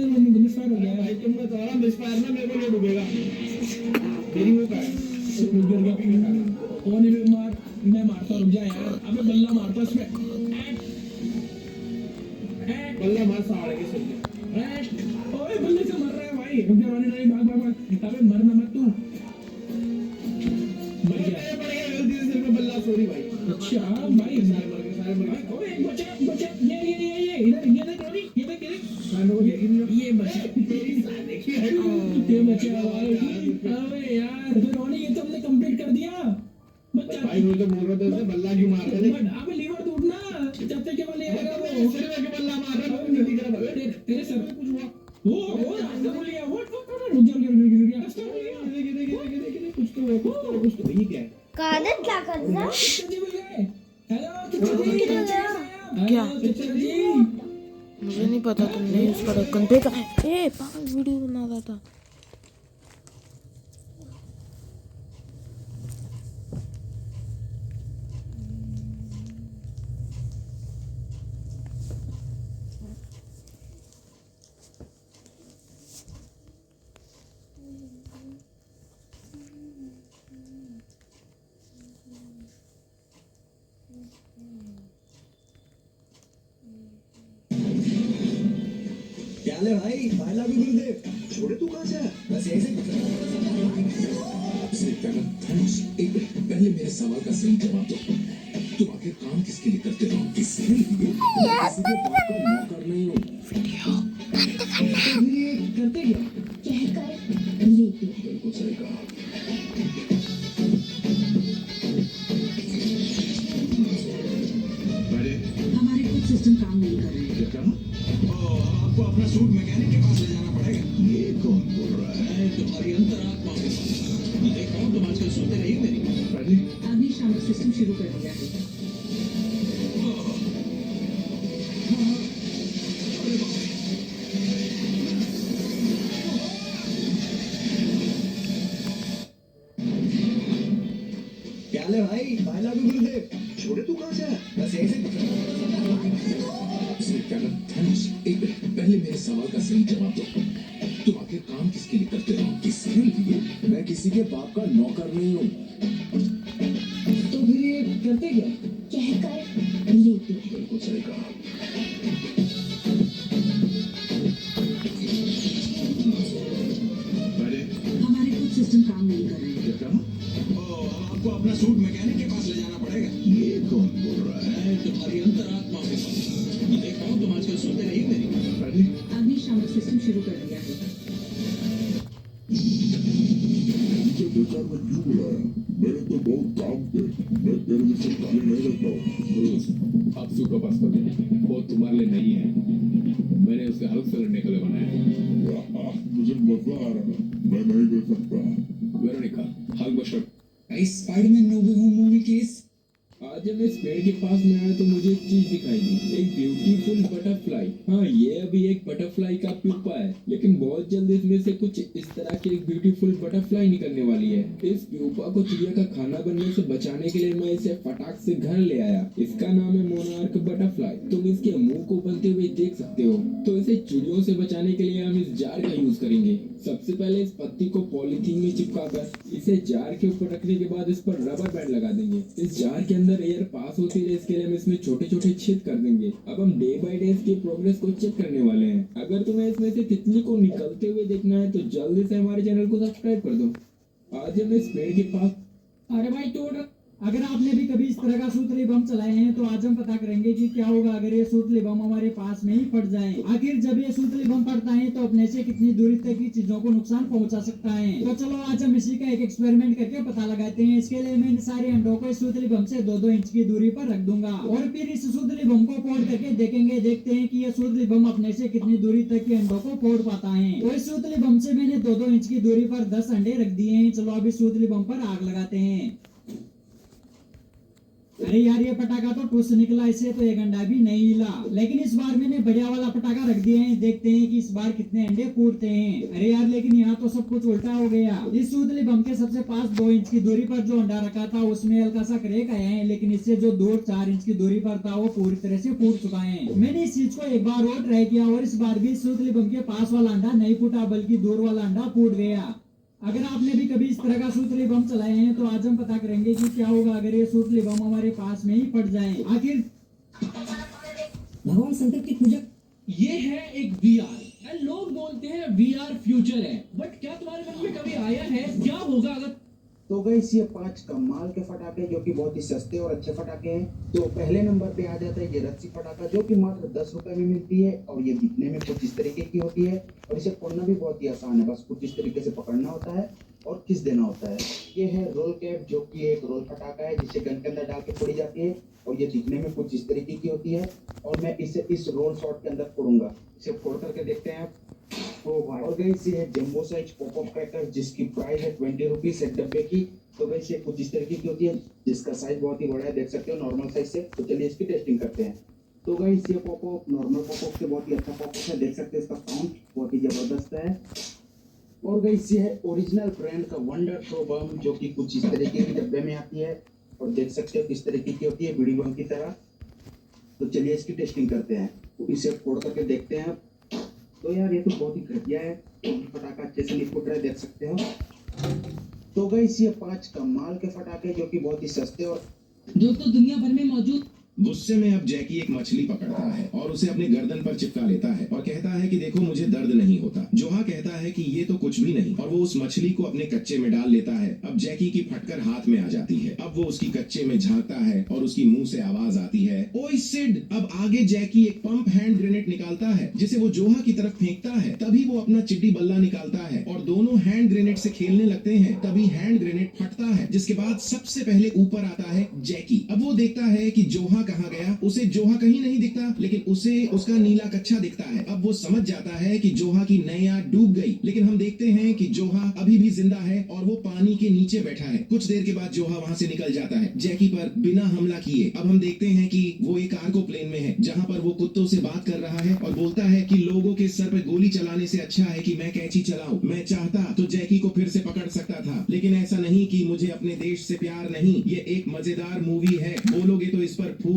Misfire हो गया भाई तुम बता रहा मिसफायर ना मेरे को नहीं डूबेगा मेरी वो का कौन है मार मैं मारता रुक जा यार अबे बल्ला मारता इसमें बल्ला मार साड़ के सुन ओए बल्ले से मर रहा है भाई रुक जा रोने नहीं भाग भाग भाग अबे मरना मत तू मर गया गलती से सिर पे बल्ला सॉरी भाई अच्छा भाई सारे मर गए ओए बचा बचा ये इधर ये देख रोनी ये देख ये बचा तेरी साले की है ये बचा भाई अबे यार तो रोनी ये तो हमने कंप्लीट कर दिया बच्चा भाई वो तो बोल रहा था उसे बल्ला क्यों मार रहे थे अबे लीवर टूटना चाचा के वाले आएगा वो सिर में के बल्ला मार रहा है जल्दी कर तेरे सर पे कुछ हुआ वो रास्ता भूल गया वो रुक जा कुछ तो ये क्या है कागज क्या कर रहा चाचा जी मिल गए हेलो किधर चाचा गया? जी क्या? चाचा जी मुझे नहीं पता तुमने उसका ढक्कन फेंका। ए पागल वीडियो बना रहा था। क्या ले भाई पहला भी मिल दे छोड़े तू कहाँ से आया? बस ऐसे उसने कहा थैनोस एक मिनट पहले मेरे सवाल का सही जवाब दो तुम आखिर काम किसके लिए करते हो किसके लिए किसी के बाप का नौकर नहीं हूँ तो फिर ये करते क्या कहकर लेते बिल्कुल सही कहा अरे हमारे कुछ सिस्टम काम नहीं कर रहे हैं। क्या कहा अब आपको अपना सूट मैकेनिक के पास ले जाना पड़ेगा ये कौन बोल रहा है मैं तुम्हारी अंतरात्मा के पास मैं देख रहा हूँ तुम आजकल सोते नहीं मेरी अरे अभी शाम को सिस्टम शुरू कर दिया है। क्या ले भाई पहला भी मिल दे छोड़े तू कहाँ से आया? बस ऐसे उसने कहा थैनोस एक मिनट पहले मेरे सवाल का सही जवाब दो तुम आखिर काम किसके लिए करते हो किसके लिए मैं किसी के बाप का नौकर नहीं हूँ तो फिर ये करते क्या कहकर लेते बिल्कुल सही कहा अरे हमारे कुछ सिस्टम काम नहीं कर रहे हैं। क्या कहा अब आपको अपना सूट मैकेनिक के पास ले जाना पड़ेगा ये कौन बोल रहा है मैं तुम्हारी अंतरात्मा के पास मैं देख रहा हूँ तुम आजकल सोते नहीं मेरी अरे अभी शाम को सिस्टम शुरू कर दिया है। मुझे बेकार में क्यों बुलाया मेरे तो बहुत काम थे मैं तेरे जैसे खाली नहीं रहता हूँ अब सुपर पास कर दो वो तुम्हारे लिए नहीं है मैंने उसे हल्क से लड़ने के लिए बनाया है मुझे मजा आ रहा है मैं नहीं दे सकता वेरोनिका हल्क बशर स्पाइडरमैन नो वे होम मूवी केस आज जब मैं इस पेड़ के पास में आया तो मुझे एक चीज दिखाई दी एक ब्यूटीफुल बटरफ्लाई हाँ ये अभी एक बटरफ्लाई का प्यूपा है लेकिन बहुत जल्द इसमें से कुछ इस तरह की एक ब्यूटीफुल बटरफ्लाई निकलने वाली है इस प्यूपा को चिड़िया का खाना बनने से बचाने के लिए मैं इसे फटाक से घर ले आया इसका नाम है मोनार्क बटरफ्लाई तुम इसके मुंह को बनते हुए देख सकते हो तो इसे चिड़ियों से बचाने के लिए हम इस जार का यूज करेंगे सबसे पहले इस पत्ती को पॉलीथीन में चिपकाकर इसे जार के ऊपर रखने के बाद इस पर रबर बैंड लगा देंगे इस जार के अंदर एयर पास होती रहे इसके लिए हम इसमें छोटे छोटे छेद कर देंगे अब हम डे बाय डे इसकी प्रोग्रेस को चेक करने वाले हैं अगर तुम्हें इसमें से तितली को निकलते हुए देखना है तो जल्दी से हमारे चैनल को सब्सक्राइब कर दो आज हम इस पेड़ के पास अरे भाई तोड़ अगर आपने भी कभी इस तरह का सूतली बम चलाए हैं तो आज हम पता करेंगे कि क्या होगा अगर ये सूतली बम हमारे पास में ही फट जाए आखिर जब ये सूतली बम फटता है तो अपने से कितनी दूरी तक की चीजों को नुकसान पहुंचा सकता है तो चलो आज हम इसी का एक एक्सपेरिमेंट करके पता लगाते हैं इसके लिए मैं इन सारे अंडों को इस सूतली बम से 2-2 इंच की दूरी पर रख दूंगा और फिर इस सूतली बम को फोड़ करके देखते हैं कि ये सूतली बम अपने से कितनी दूरी तक के अंडों को फोड़ पाता है तो इस सूतली बम से मैंने 2-2 इंच की दूरी पर 10 अंडे रख दिए हैं चलो अभी सूतली बम पर आग लगाते हैं अरे यार ये पटाखा तो ठुस निकला, इससे तो एक अंडा भी नहीं हिला। लेकिन इस बार मैंने बढ़िया वाला पटाखा रख दिए हैं, देखते हैं कि इस बार कितने अंडे फूटते हैं। अरे यार लेकिन यहाँ तो सब कुछ उल्टा हो गया। इस सूतली बम के सबसे पास 2 इंच की दूरी पर जो अंडा रखा था उसमें हल्का सा क्रैक आया है, लेकिन इससे जो दूर 4 इंच की दूरी पर था वो पूरी तरह से फूट चुका है। मैंने इस चीज को एक बार और ट्राई किया और इस बार भी सूतली बम के पास वाला अंडा नहीं फूटा बल्कि दूर वाला अंडा फूट गया। अगर आपने भी कभी इस तरह का सूतली बम चलाए हैं तो आज हम पता करेंगे कि क्या होगा अगर ये सूतली बम हमारे पास में ही फट जाए। आखिर भगवान शंकर की पूजा ये है एक VR। लोग बोलते हैं VR फ्यूचर है, बट क्या तुम्हारे मन में कभी आया है क्या होगा अगर तो गाइस ये 5 कमाल के फटाके जो कि बहुत ही सस्ते और अच्छे फटाके हैं। तो पहले नंबर पे आ जाता है ये रस्सी फटाका जो कि मात्र 10 रुपए में मिलती है और ये दिखने में कुछ इस तरीके की होती है और इसे फोड़ना भी बहुत ही आसान है, बस कुछ इस तरीके से पकड़ना होता है और किस देना होता है। ये है रोल कैप जो कि एक रोल फटाका है जिसे गन के अंदर डाल के फोड़ी जाती है और ये दिखने में कुछ इस तरीके की होती है और मैं इसे इस रोल शॉट के अंदर फोड़ूंगा। इसे फोड़ करके देखते हैं आप। और गाइस ये है जंबो साइज पॉपअप क्रैकर जिसकी प्राइस है 20 रुपीज एक डब्बे की। तो गाइस ये कुछ इस तरीके की होती है जिसका साइज बहुत ही बड़ा है, देख सकते हो नॉर्मल साइज से। तो चलिए इसकी टेस्टिंग करते हैं। तो गाइस ये पॉपअप नॉर्मल पॉपअप से बहुत ही अच्छा पॉपअप है, देख सकते हैं इसका साउंड बहुत ही जबरदस्त है। और गाइस ये है ओरिजिनल ब्रांड का वंडर थ्रो बम जो कि कुछ इस तरीके के डब्बे में आती है और देख सकते हो किस तरीके की होती है, बीड़ी बम की तरह। तो चलिए इसकी टेस्टिंग करते हैं। तो इसे फोड़ करके देखते हैं। तो यार ये तो बहुत ही घटिया है, फटाका अच्छे से नहीं फूट रहा है, देख सकते हो। तो गाइस ये 5 कमाल के फटाके जो कि बहुत ही सस्ते और दोस्तों दुनिया भर में मौजूद। गुस्से में अब जैकी एक मछली पकड़ता है और उसे अपने गर्दन पर चिपका लेता है और कहता है कि देखो मुझे दर्द नहीं होता। जोहा कहता है कि ये तो कुछ भी नहीं और वो उस मछली को अपने कच्चे में डाल लेता है। अब जैकी की फटकर हाथ में आ जाती है। अब वो उसकी कच्चे में झांकता है और उसकी मुंह से आवाज आती है, ओए सिड। अब आगे जैकी एक पंप हैंड ग्रेनेड निकालता है जिसे वो जोहा की तरफ फेंकता है। तभी वो अपना चिड्डी बल्ला निकालता है और दोनों हैंड ग्रेनेड से खेलने लगते हैं। तभी हैंड ग्रेनेड फटता है जिसके बाद सबसे पहले ऊपर आता है जैकी। अब वो देखता है कि जोहा कहाँ गया। उसे जोहा कहीं नहीं दिखता लेकिन उसे उसका नीला कच्छा दिखता है। अब वो समझ जाता है कि जोहा की नैया डूब गई, लेकिन हम देखते हैं कि जोहा अभी भी जिंदा है और वो पानी के नीचे बैठा है। कुछ देर के बाद जोहा वहां से निकल जाता है जैकी पर बिना हमला किए। अब हम देखते हैं कि वो एक कार्गो प्लेन में है जहां पर वो कुत्तों से बात कर रहा है और बोलता है कि लोगों के सर पे गोली चलाने से अच्छा है कि मैं कैंची चलाऊं। मैं चाहता तो जैकी को फिर से पकड़ सकता था, लेकिन ऐसा नहीं कि मुझे अपने देश से प्यार नहीं। ये एक मजेदार मूवी है, बोलोगे तो इस पर फूल।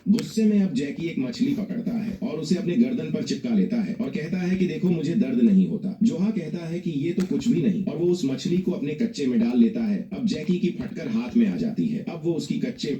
गुस्से में अब जैकी एक मछली पकड़ता है और उसे अपने गर्दन पर चिपका लेता है और कहता है कि देखो मुझे दर्द नहीं होता। जोहा कहता है कि ये तो कुछ भी नहीं और वो उस मछली को अपने कच्चे में डाल लेता है। अब जैकी की फटकर हाथ में आ जाती है। अब वो उसकी कच्चे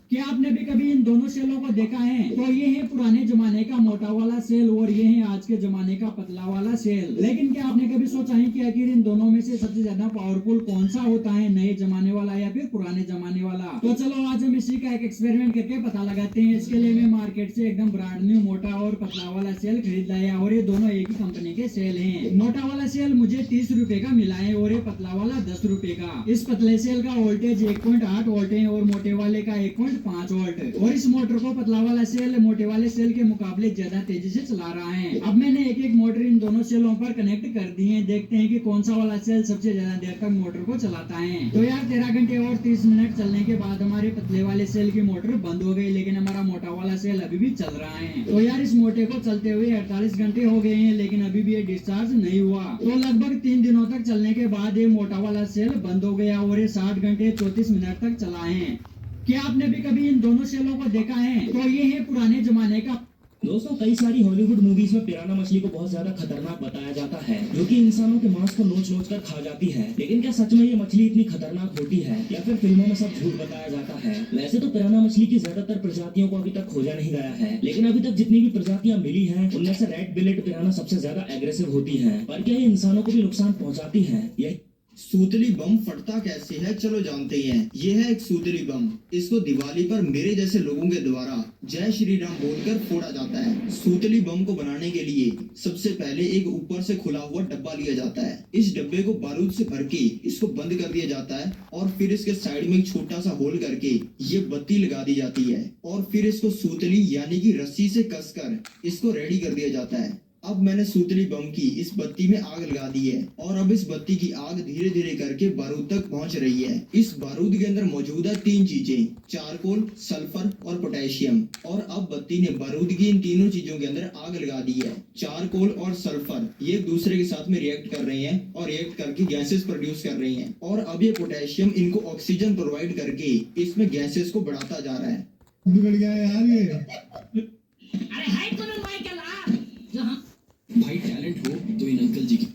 क्या आपने भी कभी इन दोनों सेलों को देखा है? तो ये है पुराने जमाने का मोटा वाला सेल और ये है आज के जमाने का पतला वाला सेल। लेकिन क्या आपने कभी सोचा है कि आखिर इन दोनों में से सबसे ज्यादा पावरफुल कौन सा होता है, नए जमाने वाला या फिर पुराने जमाने वाला? तो चलो आज हम इसी का एक एक्सपेरिमेंट करके पता लगाते हैं। इसके लिए मैं मार्केट से एकदम ब्रांड न्यू मोटा और पतला वाला सेल खरीद लाया और ये दोनों एक ही कंपनी के सेल है। मोटा वाला सेल मुझे 30 रुपए का मिला है और ये पतला वाला 10 रुपए का। इस पतले सेल का वोल्टेज 1.8 वोल्ट है और मोटे वाले का 1.5 वोल्ट। और इस मोटर को पतला वाला सेल मोटे वाले सेल के मुकाबले ज्यादा तेजी से चला रहा है। अब मैंने एक एक मोटर इन दोनों सेलों पर कनेक्ट कर दी है। देखते हैं कि कौन सा वाला सेल सबसे ज्यादा देर तक मोटर को चलाता है। तो यार 13 घंटे और 30 मिनट चलने के बाद हमारे पतले वाले सेल की मोटर बंद हो गई, लेकिन हमारा मोटा वाला सेल अभी भी चल रहा है। तो यार इस मोटे को चलते हुए 48 घंटे हो गए हैं, लेकिन अभी भी ये डिस्चार्ज नहीं हुआ। तो लगभग 3 दिनों तक चलने के बाद ये मोटा वाला सेल बंद हो गया और ये 60 घंटे 34 मिनट तक चला है। क्या आपने भी कभी इन दोनों सेलों को देखा है? तो ये है पुराने जमाने का। दोस्तों कई सारी हॉलीवुड मूवीज में पिराना मछली को बहुत ज्यादा खतरनाक बताया जाता है, जो कि इंसानों के मांस को नोच नोच कर खा जाती है। लेकिन क्या सच में ये मछली इतनी खतरनाक होती है या फिर फिल्मों में सब झूठ बताया जाता है? वैसे तो पिराना मछली की ज्यादातर प्रजातियों को अभी तक खोजा नहीं गया है, लेकिन अभी तक जितनी भी प्रजातियां मिली हैं उनमें से रेड बिलेट पिराना सबसे ज्यादा एग्रेसिव होती है। पर क्या ये इंसानों को भी नुकसान पहुँचाती है? यह सूतली बम फटता कैसे है, चलो जानते ही हैं। ये है एक सूतली बम। इसको दिवाली पर मेरे जैसे लोगों के द्वारा जय श्री राम बोलकर फोड़ा जाता है। सूतली बम को बनाने के लिए सबसे पहले एक ऊपर से खुला हुआ डब्बा लिया जाता है। इस डब्बे को बारूद से भर के इसको बंद कर दिया जाता है और फिर इसके साइड में एक छोटा सा होल करके ये बत्ती लगा दी जाती है और फिर इसको सूतली यानी कि रस्सी से कसकर इसको रेडी कर दिया जाता है। अब मैंने सूतली बम की इस बत्ती में आग लगा दी है और अब इस बत्ती की आग धीरे धीरे करके बारूद तक पहुंच रही है। इस बारूद के अंदर मौजूद है 3 चीजें, चारकोल, सल्फर और पोटेशियम। और अब बत्ती ने बारूद की इन तीनों चीजों के अंदर आग लगा दी है। चारकोल और सल्फर ये एक दूसरे के साथ में रिएक्ट कर रहे हैं और रिएक्ट करके गैसेस प्रोड्यूस कर रही हैं। और अब ये पोटेशियम इनको ऑक्सीजन प्रोवाइड करके इसमें गैसेस को बढ़ाता जा रहा है। बिगड़ गया यार ये। अरे हाय कौन माइकल जहां भाई टैलेंट हो तो इन अंकल जी की।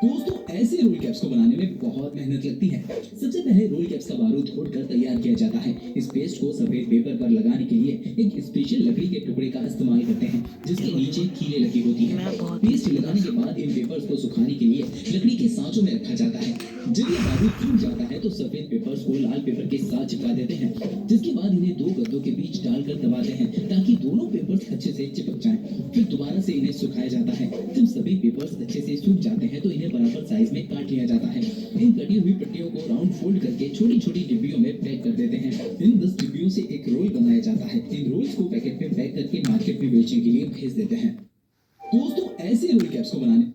दोस्तों ऐसे रोल कैप्स को बनाने में बहुत मेहनत लगती है। सबसे पहले रोल कैप्स का बारूद खोदकर तैयार किया जाता है। इस पेस्ट को सफेद पेपर पर लगाने के लिए एक स्पेशल लकड़ी के टुकड़े का इस्तेमाल करते हैं जिसके नीचे कीलें लगी होती हैं। पेस्ट लगाने के बाद इन पेपर्स को सुखाने के लिए लकड़ी के सांचों में रखा जाता है। जब ये बारूद सूख जाता है तो सफेद पेपर्स को लाल पेपर के साथ चिपका देते हैं, जिसके बाद इन्हें 2 गद्दों के बीच डालकर दबाते हैं ताकि दोनों पेपर्स अच्छे से चिपक जाएं। फिर दोबारा से इन्हें सुखाया जाता है। जब सभी पेपर्स अच्छे से सूख जाते हैं तो इन्हें बराबर साइज में काट लिया जाता है। इन कटी हुई पट्टियों को राउंड फोल्ड करके छोटी छोटी डिब्बियों में पैक कर देते हैं। इन 10 डिब्बियों से एक रोल बनाया जाता है। इन रोल्स को पैकेट में पैक करके मार्केट में बेचने के लिए भेज देते हैं। दोस्तों ऐसे रोल कैप्स को बनाने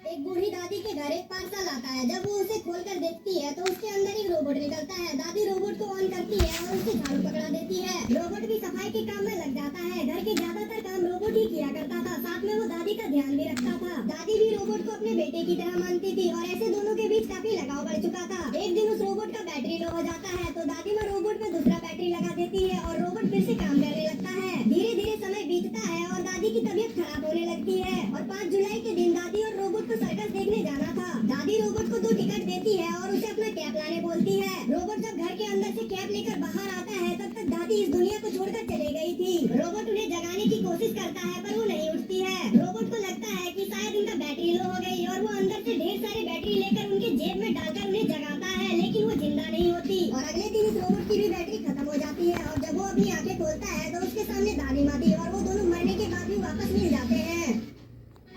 एक बूढ़ी दादी के घर एक पार्सल आता है। जब वो उसे खोलकर देखती है तो उसके अंदर एक रोबोट निकलता है। दादी रोबोट को ऑन करती है और उससे झाड़ू पकड़ा देती है। रोबोट भी सफाई के काम में लग जाता है। घर के ज्यादातर काम रोबोट ही किया करता था। साथ में वो दादी का ध्यान भी रखता था। दादी भी रोबोट को अपने बेटे की तरह मानती थी और ऐसे दोनों के बीच काफी लगाव बढ़ चुका था। एक दिन उस रोबोट का बैटरी लो हो जाता है तो दादी वो रोबोट में दूसरा बैटरी लगा देती है और रोबोट फिर से काम करने लगता है। धीरे धीरे समय बीतता है और दादी की तबीयत खराब होने लगती है और 5 जुलाई के दिन दादी और रोबोट को सर्कस देखने जाना था। दादी रोबोट को 2 टिकट देती है और उसे अपना कैप लाने बोलती है। रोबोट जब घर के अंदर से कैप लेकर बाहर आता है तब तक दादी इस दुनिया को छोड़कर चली गई थी। रोबोट उन्हें जगाने की कोशिश करता है पर वो नहीं उठती है। रोबोट को लगता है कि शायद उनका बैटरी लो हो गई और वो अंदर से ढेर सारी बैटरी लेकर उनके जेब में डालकर उन्हें जगाता है, लेकिन वो जिंदा नहीं होती। और अगले दिन इस रोबोट की भी बैटरी खत्म हो जाती है और जब वो अपनी आंखें खोलता है तो उसके सामने दादी माँ थी और वो दोनों मरने के बाद भी वापस मिल जाते हैं।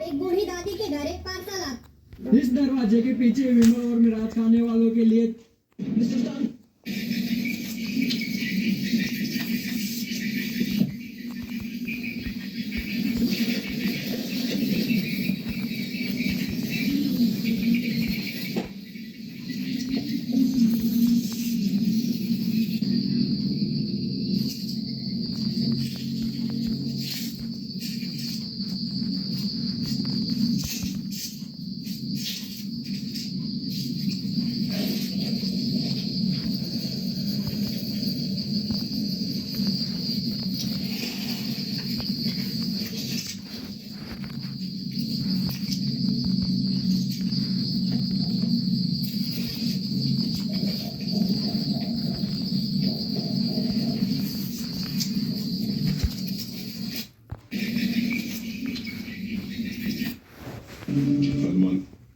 एक बूढ़ी दादी के घर एक पार्सल आता। इस दरवाजे के पीछे विमल और मिराज खाने वालों के लिए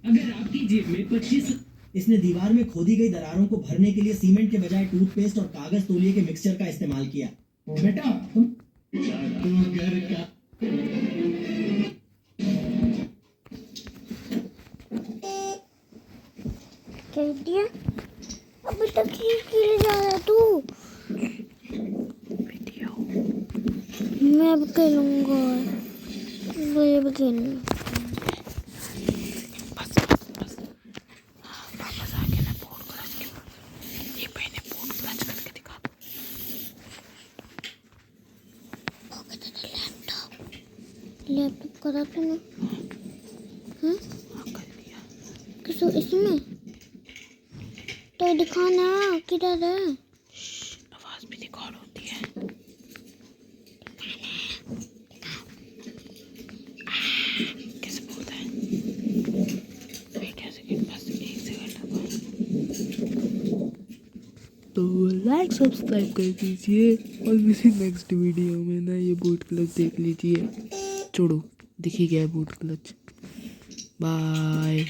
अगर आपकी जेब में 25 इसने दीवार में खोदी गई दरारों को भरने के लिए सीमेंट के बजाय टूथपेस्ट और कागज तौलिए के मिक्सचर का इस्तेमाल किया। बेटा तुम घर का कह दिया अब तक खेलने जा रहा है तू। मैं अब खेलूंगा, मुझे अब खेलूंगा। लैपटॉप करा तूने? हाँ किसो इसमें तो दिखाना किधर है? आवाज भी रिकॉर्ड होती है। कैसे बोलता है? वेट a second, बस 1 सेकंड। तो लाइक सब्सक्राइब कर दीजिए और किसी नेक्स्ट वीडियो में ना ये बूट क्लच देख लीजिए। छोड़ो दिख ही गया बूट क्लच। बाय।